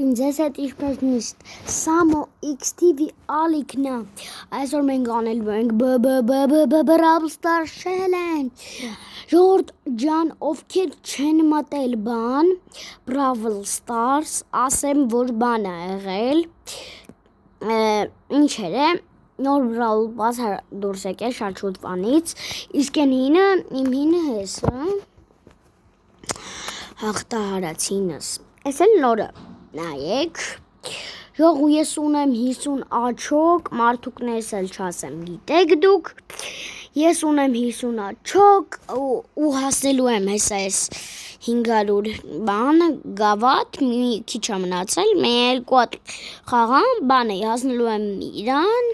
Ձեզ հետ ինչպես միշտ Samo XTV ալիքնա այսօր մենք անելու ենք Brawl Stars challenge Ժողովուրդ ջան ովքեր չեն մտել բան Brawl Stars ասեմ որ բան ա եղել ինչեր է նոր Brawl Pass դուրս եկել շատ շուտ բանից իսկ այն հինը իմ հինը հեսը հաղթահարացինս այս էլ նորը նայեք Ժողու ես ունեմ 50 աչոկ մարդուկներս էլ չասեմ գիտեք դուք ես ունեմ 50 աչոկ ու հասնելու եմ հեսա այս 500 բանը գավաթ մի քիչ է մնացել մի երկու հատ խաղամ բանը հասնելու եմ իրան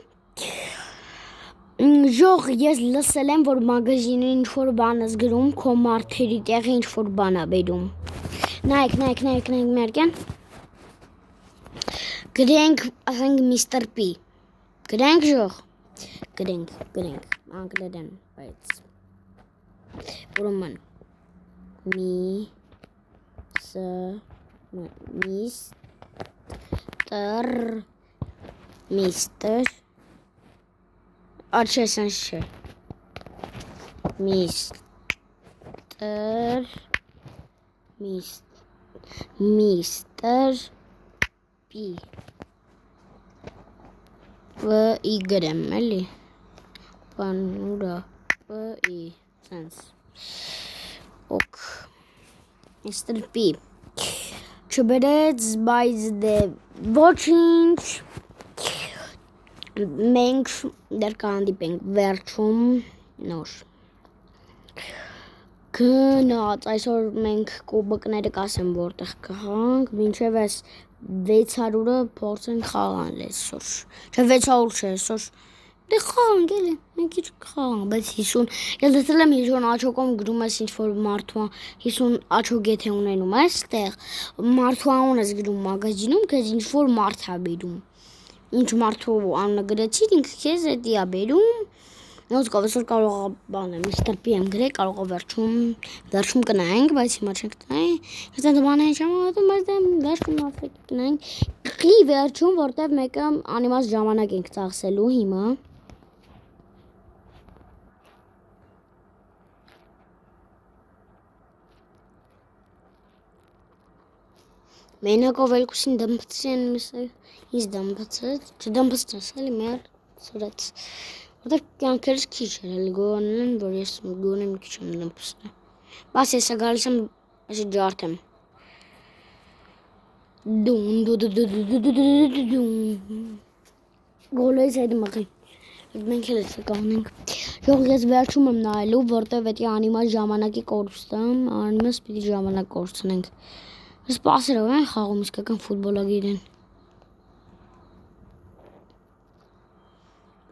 Ժող ես լսել եմ որ մագազինը ինչ որ բան ես գրում քո մարդերի տեղը ինչ որ բան ա բերում նայեք մերկեն Գրենք, ասենք Mr. P Գրենք ժող Գրենք անգլերեն բայց Ուրեմն Mr. Աչեսանց չէ Mr. P V-I գրեմ, էլի, բան ուրա, V-I, սենց, ոք, Mr. P, չբերեց, բայց դե ոչինչ, մենք դեր կանդիպենք վերջում նոր, գնաց, այսօր մենք կոբկները կասեմ որտեղ կհանք, մինչև այս 600-ը փորձենք խաղանք այսօր, չէ 600 չէ այսօր, դե խաղանք էլի, մենք ինչ խաղանք, բայց 50, ես դեցել եմ 50 աչոկում գրում ես ինչ-որ մարդու 50 աչոկ եթե ունենում ես տեղ, մարդու անուն ես գրում մագազինում, կեզ ինչ-որ մարդ ա բերում, ինչ մարդու անունը գրեցիր, ինքը կեզ էդի ա բերում, Նոց կավեսոր կարող ա բանը, Mr. P եմ գրել, կարող ա վերջում կնայենք, բայց հիմա չենք կնայենք, ես այդ բանը չեմ ատում, բայց վերջում ասեք կնայենք, կի վերջում, որտև մեկը անիմաց ժամանակ ենք ծաղսելու հիմա, Մենակով ելկուսին դմպծի են միսը, ինձ դմպծեց, չդմպծնես էլի մեր սուրեց, որտև կյանքերս քիչ էր էլի գոհանել են, որ ես գոնե մի քիչ եմ դմպծնե, բաս եսա գալիս եմ, այսի ջարդեմ, գոլոյս հետ մղի, մենք էլ էսը կանենք, ժող ես վերջում եմ նայելու, որտև էտի անիմաց ժամանակի կորուստամ, անիմաց պիտի ժամանակ կորցնենք, սպասերով են խաղում իսկական ֆուտբոլագիր են,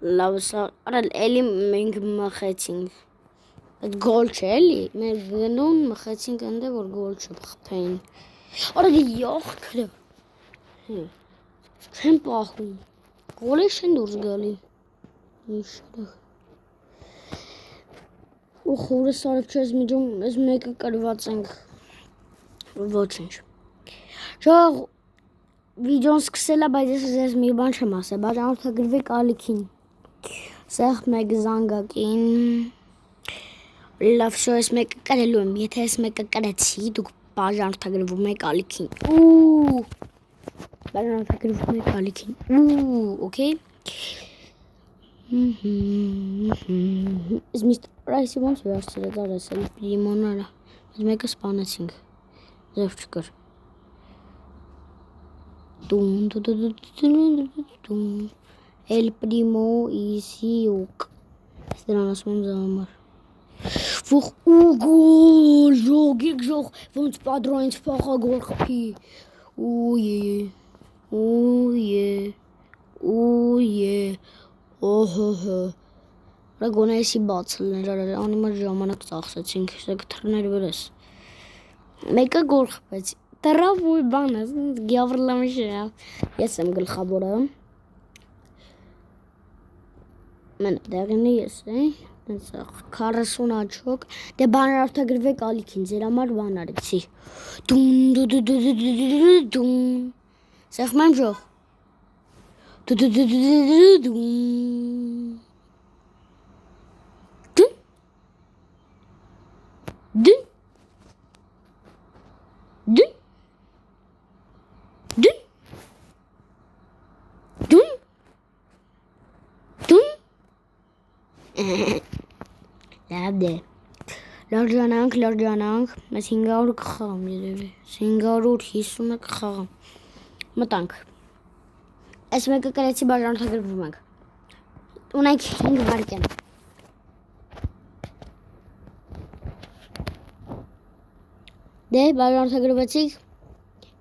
լավ սա, արալ էլի մենք մխեցինք, այդ գոլ չէ էլի, մեր գնում մխեցինք ընդ է, որ գոլ չպխպեին, արալ յող կրը, չեն պախում, գոլի չեն դուրս գալի, իշարեղ, ու խուրը սարդ չես միջում, ես մեկը կրված ենք, ոչինչ, ժող վիդյոն սկսել է, բայց ես մի բան չեմ ասել, բայց անորդագրվեք ալիքին, սեղ մեկ զանգակին, լավ շո ես մեկը կրելու եմ, եթե ես մեկը կրեցի, դուք բաժանորդագրվում եք ալիքին, բաժանորդագրվում եք ալիքին, օքեյ, ես Mr. Price-ի ոնց վերցրեց արես էլ պրիմոնարա, ես մեկը սպանեցինք, ձև չկր, El primo isiuk. Странно ասում замար։ Վող ու գոլ, ժոգիկ ժող, ոնց պատրոնից փախա գոլ խփի։ Օհո։ Ռագոնեսի բացել նրա անիմալ ժամանակ ծախսեցինք, սեք թռներ վրես։ Մեկը գոլ խփեց։ Տրավ ու բանը, գյավրլամիշ է։ Ես եմ գլխավորը։ Mən դեղինը ես է, 40 աչոք, դե բանարարթագրվեք ալիքին, ձեր համար բան արեցի, Սեղմ եմ ժող։ Լավ դե։ Լրջանանք, մեզ 500 կխաղամ երևի, 550-ը կխաղամ, մտանք, այս մեկը կրեցի բաժանորդագրվում ենք, ունենք 5 վարկյան, դե բաժանորդագրվեցիք,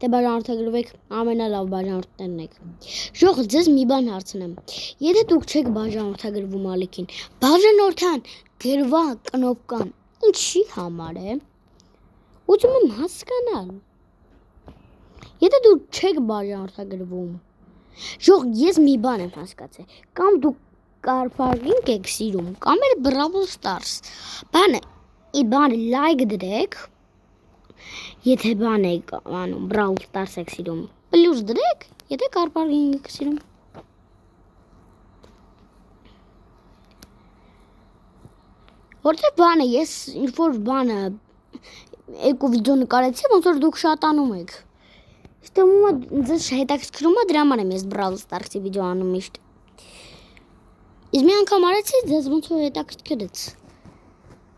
դե բաժանորդագրվեք, ամենալավ բաժանորդներն եք, ժող ձեզ մի բան հարցնեմ, եթե դուք չեք բաժանորդագրվում ալիքին, բաժանորդան գրվա կնոպկան, ինչի համար է, ուզում եմ հասկանալ, եթե դուք չեք բաժանորդագրվում, ժող ես մի բան եմ հասկացել, կամ դուք Carparking եք սիրում, կամ էլ Brawl Stars, բանը լայք դրեք, եթե բան եք անում, Brawl Stars եք սիրում, պլյուս դրեք, եթե Carparking եք սիրում, որտեղ բանը, ես ինչ-որ բանը երկու վիդեո նկարեցի, ոնց որ դուք շատանում եք, ձեզ հետաքրքրում է, դրա համար եմ ես Brawl Stars-ի վիդեո անում միշտ, իսկ մի անգամ արեցի, ձեզ ոնց որ հետաքրքրեց,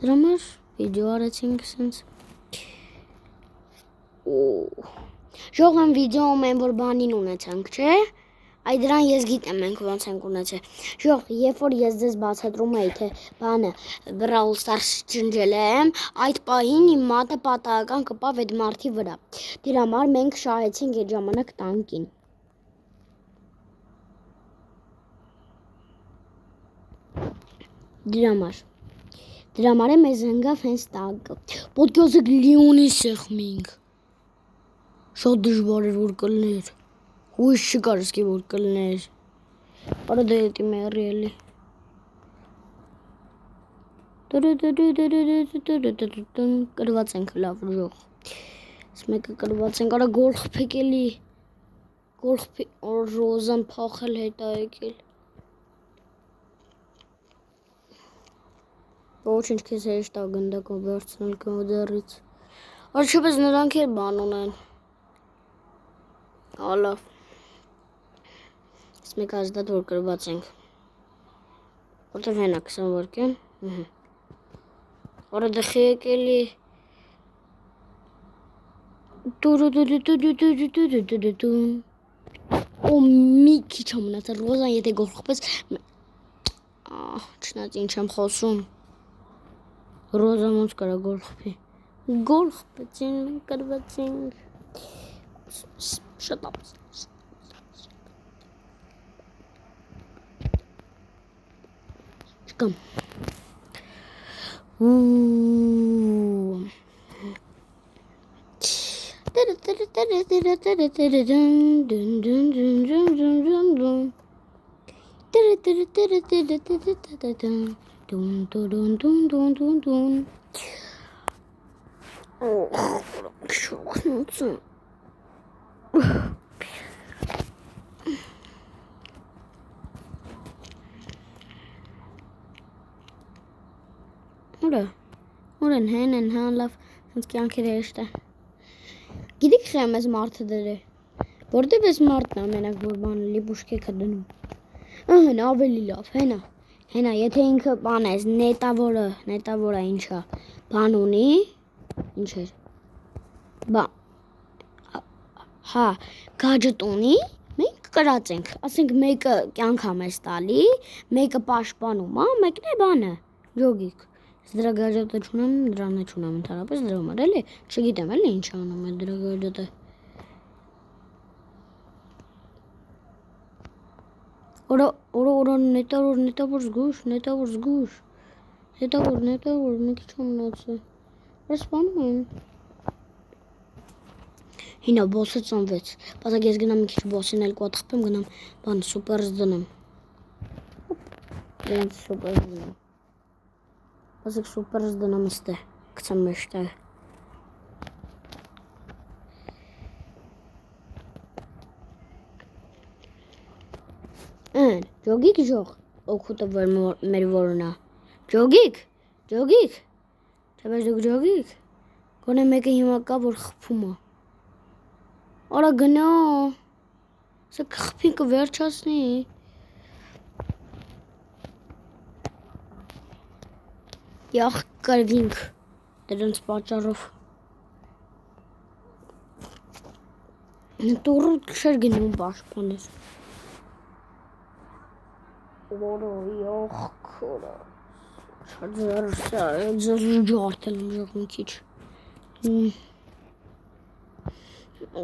դրա համար վիդեո արեցինք սենց, ժող եմ վիդեոում են, որ բանին ունեցանք, չէ, այ դրան ես գիտեմ մենք ոնց ենք ունեցել, ժող, երբ որ ես ձեզ բացատրում էի, թե բանը Brawl Stars ջնջել եմ, այդ պահին իմ մատը պատահական կպավ այդ մարդի վրա, դրա համար մենք շահեցինք այդ ժամանակ տանկին, դրա համար է մեզ ընգավ հենց տանկը, պոդկասը լիոնի սեղմինք, շատ դժվար էր որ կլներ, հույս չկար իսկի որ կլներ, արա դե հետի մերի էլի, կրված ենք լավ ժող, ես մեկը կրված ենք, արա գոլ խպեք էլի, ռոզան պախել հետա եկել, ոչինչ կեզ հեշտ ագնդակով վերցնել կոդերից, արջապես նրանք էլ բան ունեն, ալավ, ես մեկ ազդատ որ կրված ենք, որտև հենա 20 վարկյան, արա դխի եկելի, օ մի քիչ ամնացա, ռոզան եթե գոլ խպեց, չնած ինչ եմ խոսում, ռոզան ոնց կարա գոլ խպի, գոլ խպեցին, մենք կրվեցինք, Shut up. Come. Ուրեն հեն են հան լավ սենց կյանքեր հեշտ է գիտիք խեմ ես մարդը դրե որտև ես մարդն ամենակ որ բանը լիպուշկեքը դնում հեն ավելի լավ հենա եթե ինքը բան ես նետավորը ինչա բան ունի ինչ էր հա գաջետ ունի մենք կրած ենք ասենք մեկը կյանք ամես տալի մեկը պաշտպանում մեկն է բանը ջոգիկ Դրա գաջետը չունեմ, դրանը չունեմ ընդհանրապես դրա համար էլի, չգիտեմ էլի ինչ անում է դրա գաջետը։ Օրա նետավոր զգուշ, մի քիչ ամնացը։ Ռեսպանում են։ Հինա բոսը ծնվեց, բացակ ես գնամ մի քիչ բոսին էլ կոտ խփեմ, գնամ բան սուպերս դնեմ։ Դրանց սուպերս դնեմ։ Ասեք սուպերս դնամ ստե, կցեմ մեջտեղ։ Ջոգիկ ժող օգուտը մեր որոնա։ Ջոգիկ։ Թե բայց դուք ջոգիկ։ Գոնե մեկը հիմա կա որ խփում է։ Արա գնա։ Սա խփին կվերջացնի։ Յախ կրվինք դրանց պատճառով։ Տուրը չէր գնում պաշտպանել։ Որո յախ քորա։ Ջարդել եմ մի քիչ։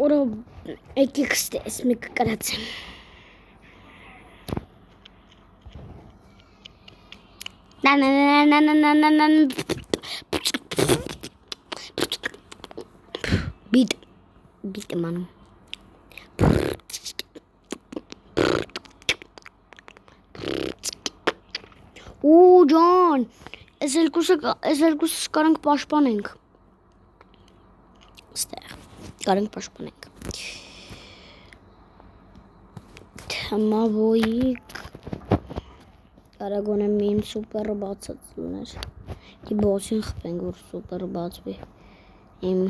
Որա եկեք ստես մեկ կրացեմ։ Բիտ եմ անում։ Ու ջան, այս երկուսս կարանք պաշտպանենք։ Ստեղ կարանք պաշտպանենք։ Թմավոյիկ Կարագոնը իմ սուպերը բացած ուներ։ Դի բոցին խպենք, որ սուպերը բացվի։ Իմ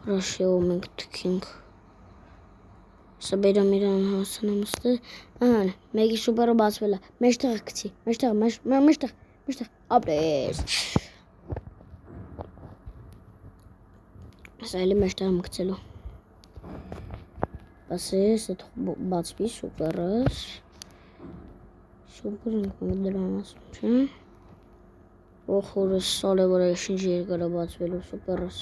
ռաշիով մենք թքենք։ Սա բերամ իրան հասանամ ստեղ։ Մեկի սուպերը բացվել է։ Մեջտեղ գցի։ Մեջտեղ։ Ապրես։ Սա էլի մեջտեղ եմ գցելու։ Բասես, այդ բացվի սուպերս։ Սուպեր ենք մենք դրան ասում, չէ՞։ Ոխորս սալը վրա շինչ երկարա բացվելու սուպերս։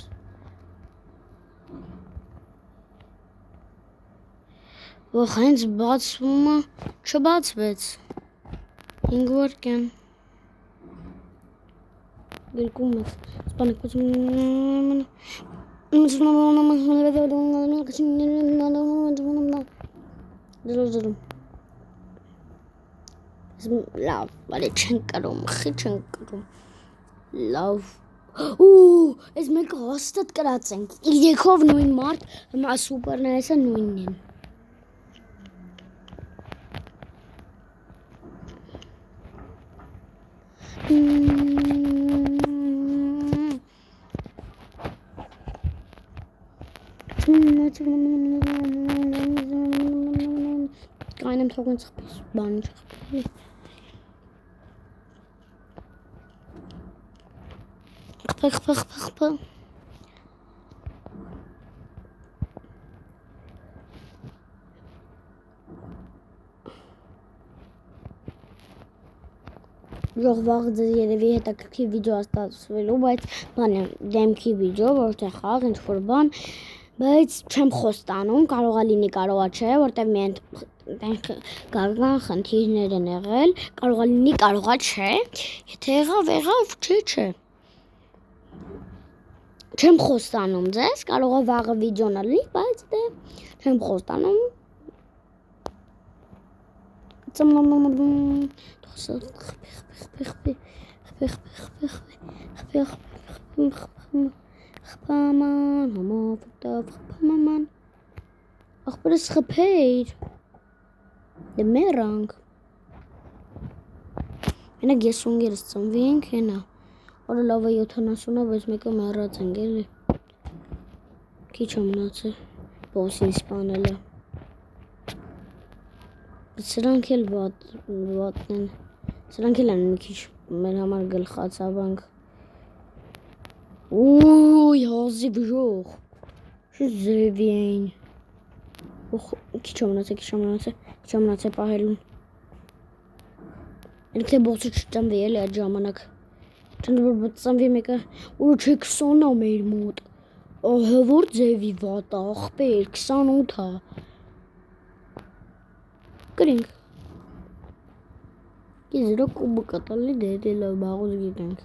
Ոխ հենց բացումը չբացվեց։ 5 վարկյան։ Գրկում ես։ Սպանեք բացում։ Լավ, բարի չենք կրում, խի չենք կրում։ Լավ։ Այս մեկը հաստատ կրած ենք։ Իրեքով նույն մարդ, հիմա սուպերներեսը նույնն են։ Կայնեմ թողին ծխպես, բան չխպի։ Խպը։ Ժողվաղ ձեզ երևի հետաքրքիր վիդեո ստացվելու, բայց բան է դեմքի վիդեո, որտեղ խաղ ինչ-որ բան, բայց չեմ խոստանում, կարողա լինի, կարողա չէ, որտեղ միայն կան խնդիրներ են եղել, կարողա լինի, կարողա չէ, եթե եղավ, չէ։ Չեմ խոստանում ձեզ, կարողա վաղը վիդեոն ալի, բայց դե չեմ խոստանում։ Խպաման, աղբերս խպեիր, դե մերանք, մենակ ես ունգերս ծնվինք, հենա, որը լավը 70-ը, բայց մեկը մեռած ենք էլի, քիչ ամնացել, բոսին սպանել է, սրանք էլ վատն են, սրանք էլ են մի քիչ մեր համար գլխացավանք, Ուй, հազիվ ժող, շի զևի էին, քիչ ամնացել պահելուն, Ենք թե բոցը չծնվի էլի այդ ժամանակ, չնդ որ բծնվի մեկը, որը չէ 20 է մեր մոտ, ահա որ ձևի վատ է, աղբեր, 28 է, կրինք, Գիզրո կուբը կտալի դետել է բաղոց գիտենք,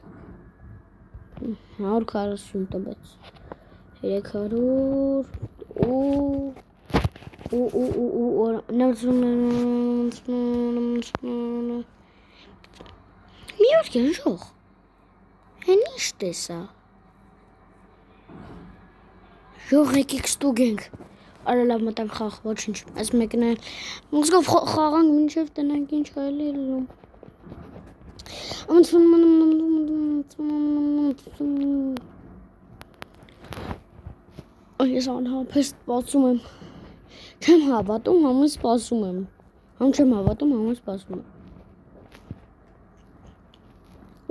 140 տբեց, 300, մի օր կեն ժող, հեն ինչ տեսա, ժող եկեք ստուգենք, Արա լավ մտանք խաղ, ոչինչ։ Այս մեկն էլ մուսկով խաղանք մինչև տնանք ինչ այլ ելում։ Այս անհապեստ սպասում եմ։ Չեմ հավատում, համը սպասում եմ։ Համ չեմ հավատում, համը սպասում եմ։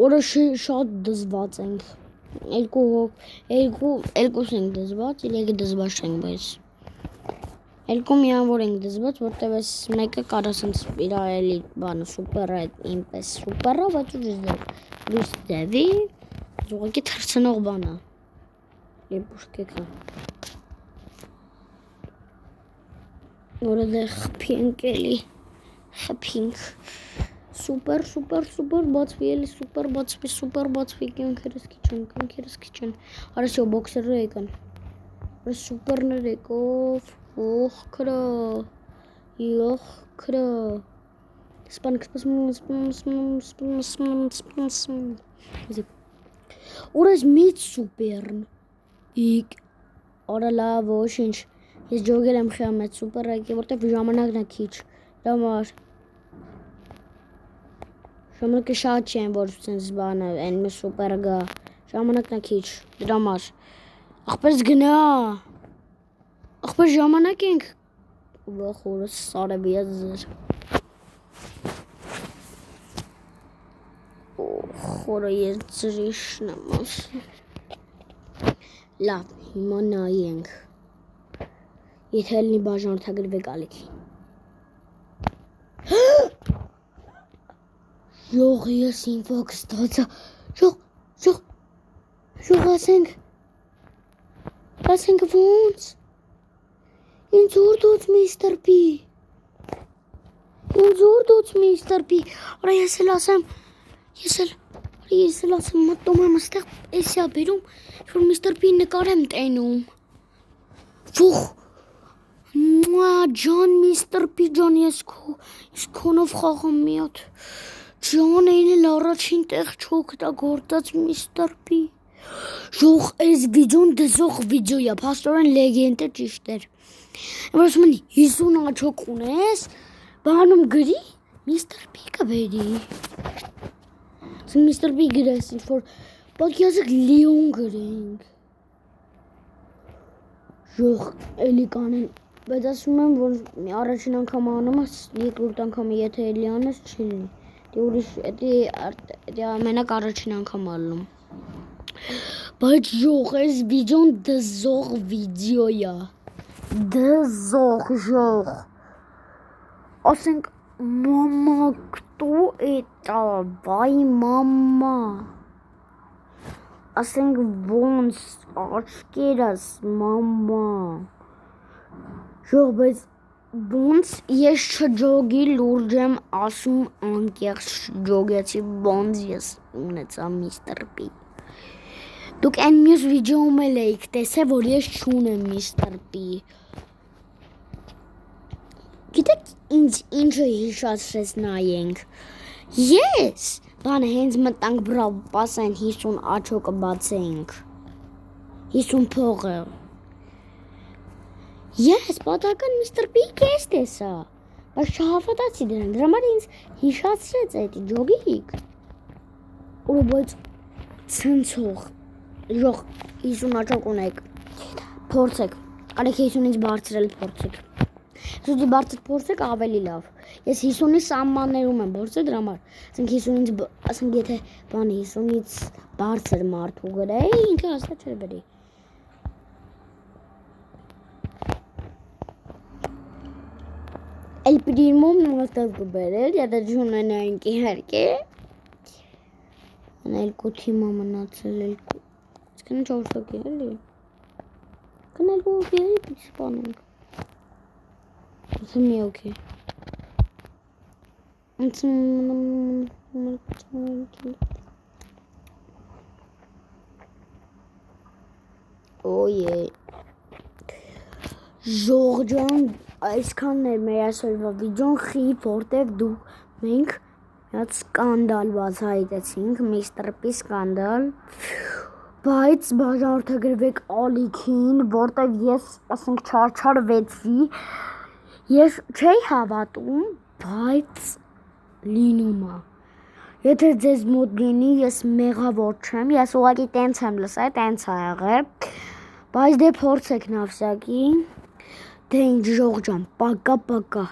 Օրը շատ դզված ենք։ Երկուս ենք դզված, իրեքը դզված չենք, բայց երկու միավոր ենք դզված, որտև այս մեկը կարա սենց իրա էլի բանը սուպեր է, ինպես սուպերա, բայց ուրիշ դևի, ուղղակի թռցնող բանը։ Լեպուշկեքա։ Որը դե խփինք էլի, խփինք։ Սուպեր, բացվի էլի, սուպեր բացվի, կյանքերս քիչ են, արա շո բոքսերը եկան, արա սուպերներ եկով, օխ քրա, սպանք, ուր ես միտ սուպերն, արա լավ, ոչինչ, ես ջոգել եմ խիա մեծ սուպեր եկի, որտև ժամանակն է քիչ, լամար, ժամանակը շատ չեն, որ սենց բանը, են մի սուպերը գա, ժամանակն է քիչ, դրա համար, աղպես գնա, աղպես ժամանակ ենք, խորս սարեվ ես զր, խորը ես զրիշն եմ ասում, լավ, հիմա նայենք, եթե ելնի բաժանորդագրվեք ալիքի, Յող ես ինվոք ստացա, յող ասենք ոնց, ինձ որդոց միստր պի, արա ես էլ ասեմ, մտնում եմ աստեղ էսյա բերում, որ միստր պի նկար եմ տենում, վուխ, ջան միստր պի ջան ես քոնով խաղամ միատ, Ջան էին էլ առաջին տեղ չօգտագործած միստր պի, ժող այս վիդյոն դզող վիդյո է, փաստորեն լեգենդ է ճիշտ էր, որ ասում են 50 աչոք ունես, բանում գրի, միստր պի կբերի, միստր պի գրես, որ պատկյազիկ լիոն գրենք, ժող էլի կանեն, բայց ասում եմ, որ առաջին անգամ անում ես, երկրորդ անգամ եթե էլի անես չի լինի, Դա ամենակ առաջին անգամ ալնում, բայց ժող այս վիդյոն դզող վիդյո է, ժող, ասենք մամա кто это, վայ մամա, ասենք ոնց աչկերս մամա, ժող բայց Ոնց ես չջոգի լուրջ եմ ասում անկեղծ ջոգեցի ոնց ես ունեցա միստր պի Դուք այն մյուս վիդեոում էլ էիք տեսել որ ես չունեմ միստր պի Գիտեք ինչը հիշացրեց նայենք Ես բանը հենց մտանք բրավ պասեն 50 աչոկը բացենք 50 փողը Ես պատական միստր պի կես տեսա, բայց չհավատացի դրան, դրա համար ինձ հիշացրեց այդ ջոգիկ, ու բայց ցնցող, ժող 50 աչոկ ունեք, փորձեք, կարեք 50-ից բարձրել փորձեք, սուտի բարձր փորձեք ավելի լավ, ես 50-ի սամմաններում եմ փորձել դրա համար, ասենք եթե բանի 50-ից բարձր մարդու գրեի, ինքը հաստատ չէր բերի El primo nostru cubărel, iar ajunge încheiare. În el cu tima mănațele el cu. Că nu ce-au să chele. Că n-el cu chele pe spanul. O să-mi iau ok. Oh yeah. Georgian Այսքանն էր մեր այսօրվա վիդեոն խիփ, որտեղ մենք մի հատ սկանդալ բացահայտեցինք, միստր պի սկանդալ, Բայց բաժանորդագրվեք ալիքին, որտեվ ես ասենք չարչարվեցի, ես չէի հավատում, բայց լինում է։ Եթե ձեզ մոտ լինի, ես մեղավոր չեմ, ես ուղղակի տենց եմ լսել, տենց ա եղել, բայց դե փորձեք նավսակի, դե ինչ ժողջան, պակա, պակա։